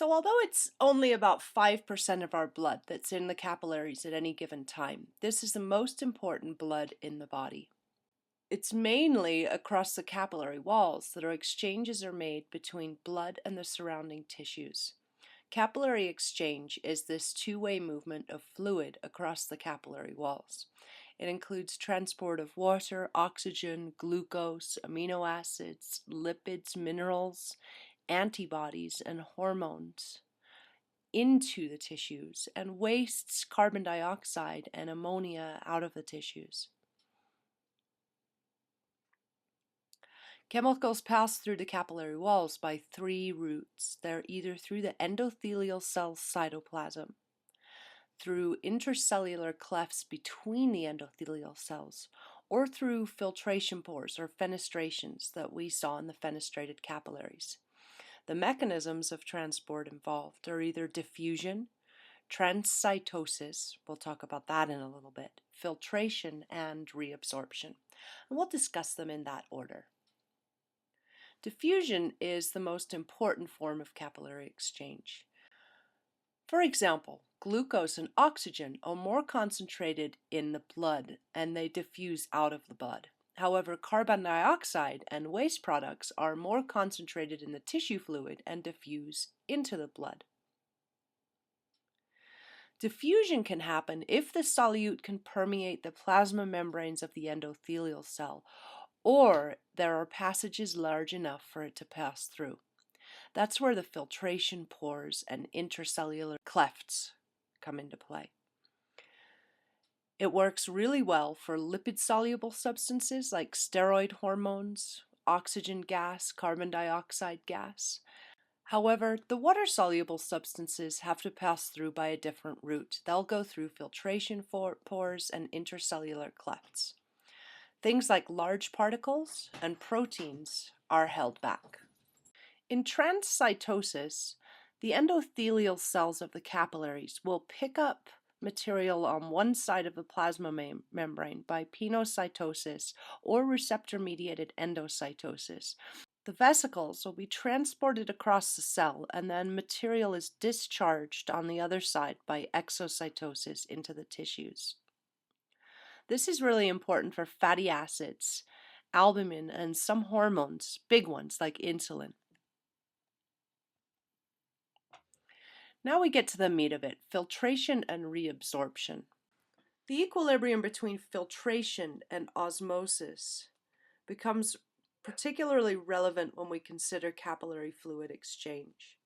So although it's only about 5% of our blood that's in the capillaries at any given time, this is the most important blood in the body. It's mainly across the capillary walls that our exchanges are made between blood and the surrounding tissues. Capillary exchange is this two-way movement of fluid across the capillary walls. It includes transport of water, oxygen, glucose, amino acids, lipids, minerals, antibodies, and hormones into the tissues, and wastes carbon dioxide and ammonia out of the tissues. Chemicals pass through the capillary walls by three routes. They're either through the endothelial cell cytoplasm, through intercellular clefts between the endothelial cells, or through filtration pores or fenestrations that we saw in the fenestrated capillaries. The mechanisms of transport involved are either diffusion, transcytosis, we'll talk about that in a little bit, filtration, and reabsorption. And we'll discuss them in that order. Diffusion is the most important form of capillary exchange. For example, glucose and oxygen are more concentrated in the blood and they diffuse out of the blood. However, carbon dioxide and waste products are more concentrated in the tissue fluid and diffuse into the blood. Diffusion can happen if the solute can permeate the plasma membranes of the endothelial cell, or there are passages large enough for it to pass through. That's where the filtration pores and intercellular clefts come into play. It works really well for lipid-soluble substances like steroid hormones, oxygen gas, carbon dioxide gas. However, the water-soluble substances have to pass through by a different route. They'll go through filtration pores and intercellular clefts. Things like large particles and proteins are held back. In transcytosis, the endothelial cells of the capillaries will pick up material on one side of the plasma membrane by pinocytosis or receptor-mediated endocytosis. The vesicles will be transported across the cell, and then material is discharged on the other side by exocytosis into the tissues. This is really important for fatty acids, albumin, and some hormones, big ones like insulin. Now we get to the meat of it, filtration and reabsorption. The equilibrium between filtration and osmosis becomes particularly relevant when we consider capillary fluid exchange.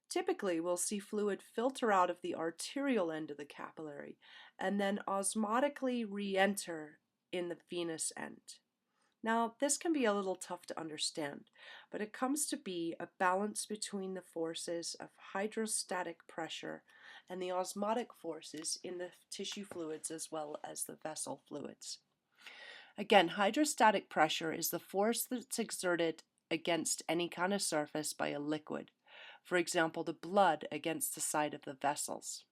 Typically, we'll see fluid filter out of the arterial end of the capillary and then osmotically re-enter in the venous end. Now, this can be a little tough to understand, but it comes to be a balance between the forces of hydrostatic pressure and the osmotic forces in the tissue fluids as well as the vessel fluids. Again, hydrostatic pressure is the force that's exerted against any kind of surface by a liquid. For example, the blood against the side of the vessels.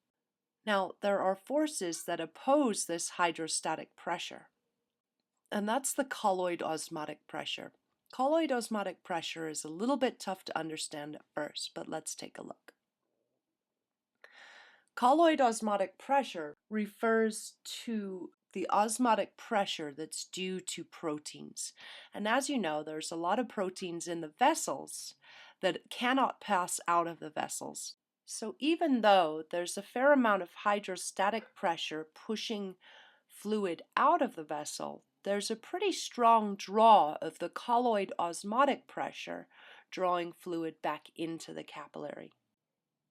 Now, there are forces that oppose this hydrostatic pressure, and that's the colloid osmotic pressure. Colloid osmotic pressure is a little bit tough to understand at first, but let's take a look. Colloid osmotic pressure refers to the osmotic pressure that's due to proteins. And as you know, there's a lot of proteins in the vessels that cannot pass out of the vessels. So even though there's a fair amount of hydrostatic pressure pushing fluid out of the vessel, there's a pretty strong draw of the colloid osmotic pressure drawing fluid back into the capillary.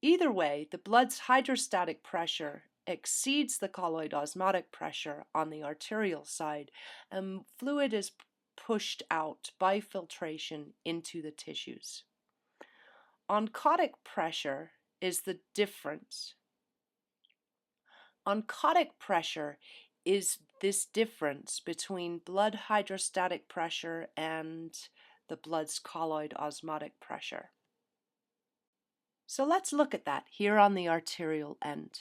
Either way, the blood's hydrostatic pressure exceeds the colloid osmotic pressure on the arterial side, and fluid is pushed out by filtration into the tissues. Oncotic pressure is the difference. Oncotic pressure is this difference between blood hydrostatic pressure and the blood's colloid osmotic pressure. So let's look at that here on the arterial end.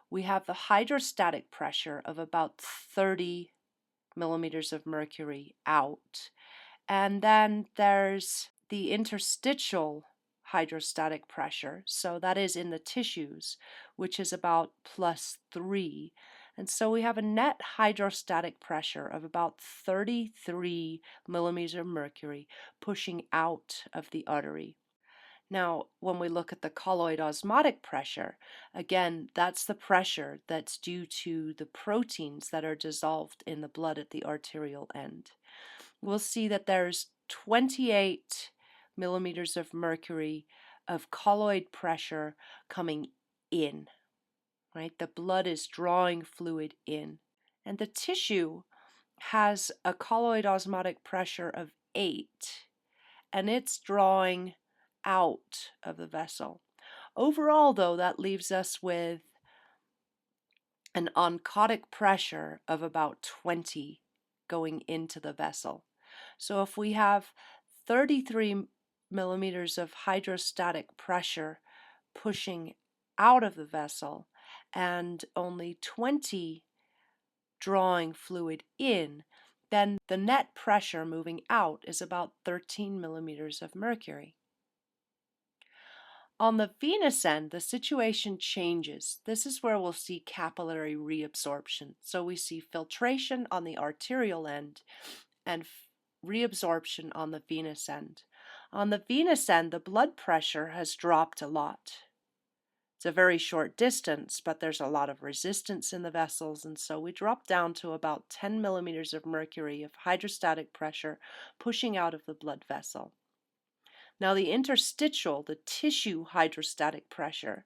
We have the hydrostatic pressure of about 30 millimeters of mercury out, and then there's the interstitial hydrostatic pressure, so that is in the tissues, which is about +3. And so we have a net hydrostatic pressure of about 33 millimeters of mercury pushing out of the artery. Now, when we look at the colloid osmotic pressure, again, that's the pressure that's due to the proteins that are dissolved in the blood at the arterial end. We'll see that there's 28 millimeters of mercury of colloid pressure coming in, right? The blood is drawing fluid in. And the tissue has a colloid osmotic pressure of 8, and it's drawing out of the vessel. Overall, though, that leaves us with an oncotic pressure of about 20 going into the vessel. So if we have 33 millimeters of hydrostatic pressure pushing out of the vessel and only 20 drawing fluid in, then the net pressure moving out is about 13 millimeters of mercury. On the venous end, the situation changes. This is where we'll see capillary reabsorption. So we see filtration on the arterial end and reabsorption on the venous end. On the venous end, the blood pressure has dropped a lot. It's a very short distance, but there's a lot of resistance in the vessels, and so we drop down to about 10 millimeters of mercury of hydrostatic pressure pushing out of the blood vessel. Now the interstitial, the tissue hydrostatic pressure,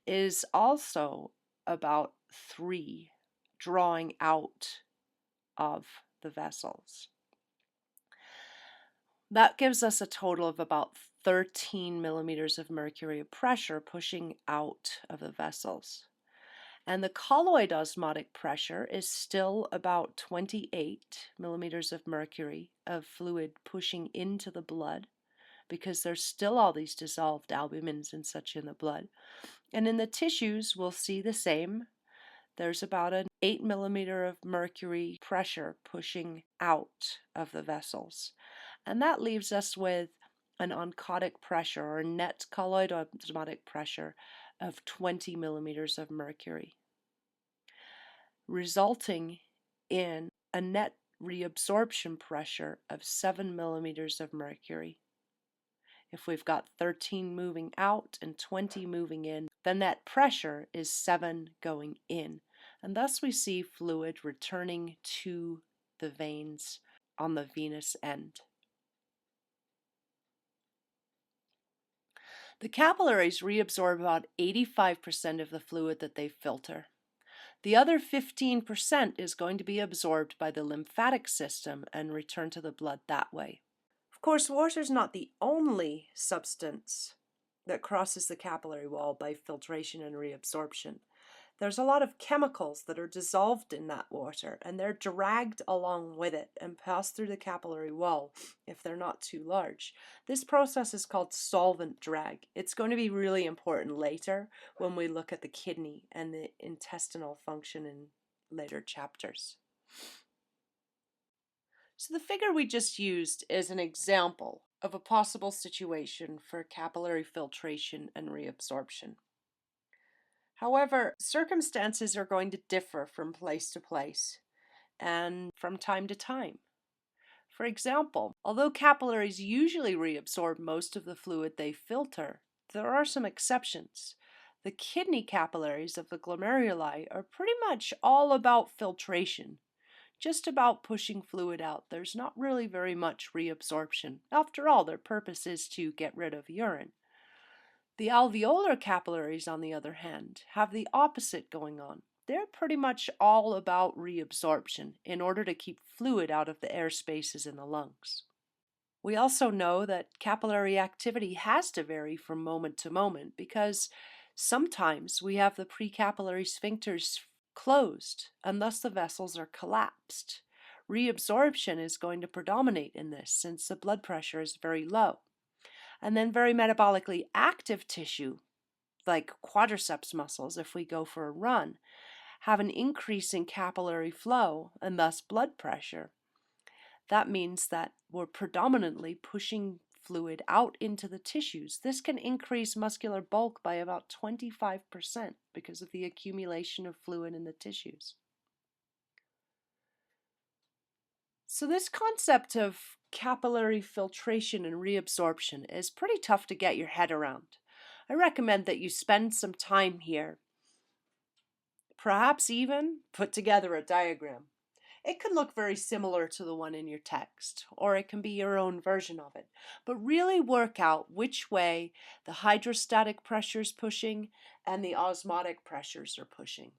is also about 3, drawing out of the vessels. That gives us a total of about 13 millimeters of mercury of pressure pushing out of the vessels. And the colloid osmotic pressure is still about 28 millimeters of mercury of fluid pushing into the blood, because there's still all these dissolved albumins and such in the blood. And in the tissues, we'll see the same. There's about an 8 millimeter of mercury pressure pushing out of the vessels. And that leaves us with an oncotic pressure, or net colloid osmotic pressure, of 20 millimeters of mercury, resulting in a net reabsorption pressure of 7 millimeters of mercury. If we've got 13 moving out and 20 moving in, the net pressure is 7 going in. And thus we see fluid returning to the veins on the venous end. The capillaries reabsorb about 85% of the fluid that they filter. The other 15% is going to be absorbed by the lymphatic system and return to the blood that way. Of course, water is not the only substance that crosses the capillary wall by filtration and reabsorption. There's a lot of chemicals that are dissolved in that water, and they're dragged along with it and pass through the capillary wall if they're not too large. This process is called solvent drag. It's going to be really important later when we look at the kidney and the intestinal function in later chapters. So the figure we just used is an example of a possible situation for capillary filtration and reabsorption. However, circumstances are going to differ from place to place and from time to time. For example, although capillaries usually reabsorb most of the fluid they filter, there are some exceptions. The kidney capillaries of the glomeruli are pretty much all about filtration, just about pushing fluid out. There's not really very much reabsorption. After all, their purpose is to get rid of urine. The alveolar capillaries, on the other hand, have the opposite going on. They're pretty much all about reabsorption in order to keep fluid out of the air spaces in the lungs. We also know that capillary activity has to vary from moment to moment because sometimes we have the precapillary sphincters closed and thus the vessels are collapsed. Reabsorption is going to predominate in this since the blood pressure is very low. And then very metabolically active tissue, like quadriceps muscles, if we go for a run, have an increase in capillary flow and thus blood pressure. That means that we're predominantly pushing fluid out into the tissues, this can increase muscular bulk by about 25% because of the accumulation of fluid in the tissues. So this concept of capillary filtration and reabsorption is pretty tough to get your head around. I recommend that you spend some time here, perhaps even put together a diagram. It can look very similar to the one in your text, or it can be your own version of it, but really work out which way the hydrostatic pressure is pushing and the osmotic pressures are pushing.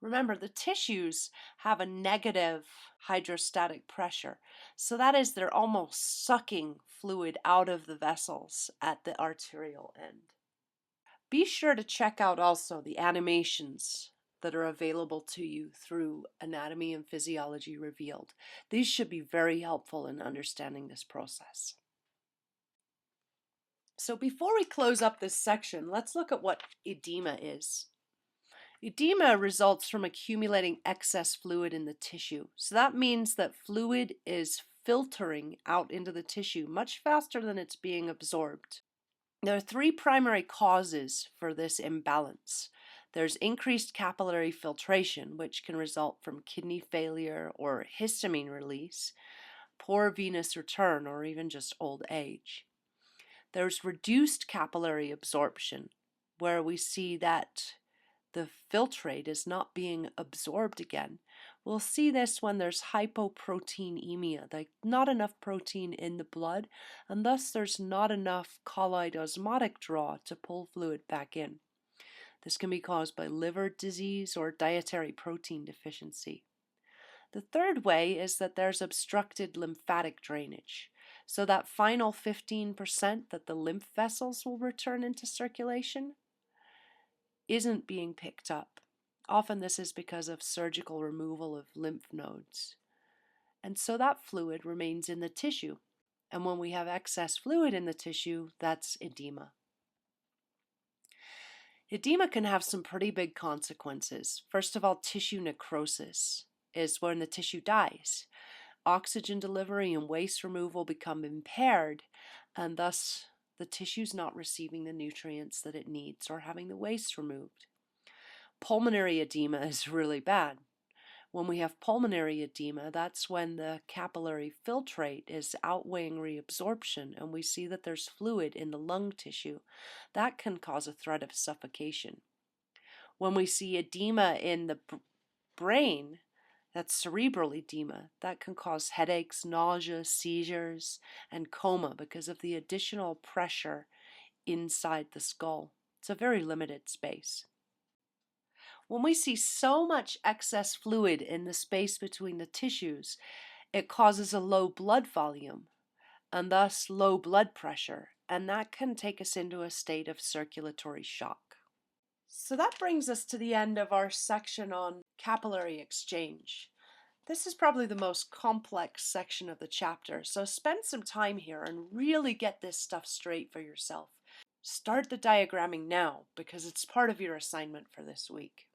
Remember, the tissues have a negative hydrostatic pressure, so that is they're almost sucking fluid out of the vessels at the arterial end. Be sure to check out also the animations that are available to you through Anatomy and Physiology Revealed. These should be very helpful in understanding this process. So before we close up this section, let's look at what edema is. Edema results from accumulating excess fluid in the tissue. So that means that fluid is filtering out into the tissue much faster than it's being absorbed. There are three primary causes for this imbalance. There's increased capillary filtration, which can result from kidney failure or histamine release, poor venous return, or even just old age. There's reduced capillary absorption, where we see that the filtrate is not being absorbed again. We'll see this when there's hypoproteinemia, like not enough protein in the blood, and thus there's not enough colloid osmotic draw to pull fluid back in. This can be caused by liver disease or dietary protein deficiency. The third way is that there's obstructed lymphatic drainage. So that final 15% that the lymph vessels will return into circulation isn't being picked up. Often this is because of surgical removal of lymph nodes. And so that fluid remains in the tissue. And when we have excess fluid in the tissue, that's edema. Edema can have some pretty big consequences. First of all, tissue necrosis is when the tissue dies. Oxygen delivery and waste removal become impaired, and thus the tissue's not receiving the nutrients that it needs or having the waste removed. Pulmonary edema is really bad. When we have pulmonary edema, that's when the capillary filtrate is outweighing reabsorption and we see that there's fluid in the lung tissue. That can cause a threat of suffocation. When we see edema in the brain, that's cerebral edema, that can cause headaches, nausea, seizures, and coma because of the additional pressure inside the skull. It's a very limited space. When we see so much excess fluid in the space between the tissues, it causes a low blood volume and thus low blood pressure, and that can take us into a state of circulatory shock. So that brings us to the end of our section on capillary exchange. This is probably the most complex section of the chapter, so spend some time here and really get this stuff straight for yourself. Start the diagramming now because it's part of your assignment for this week.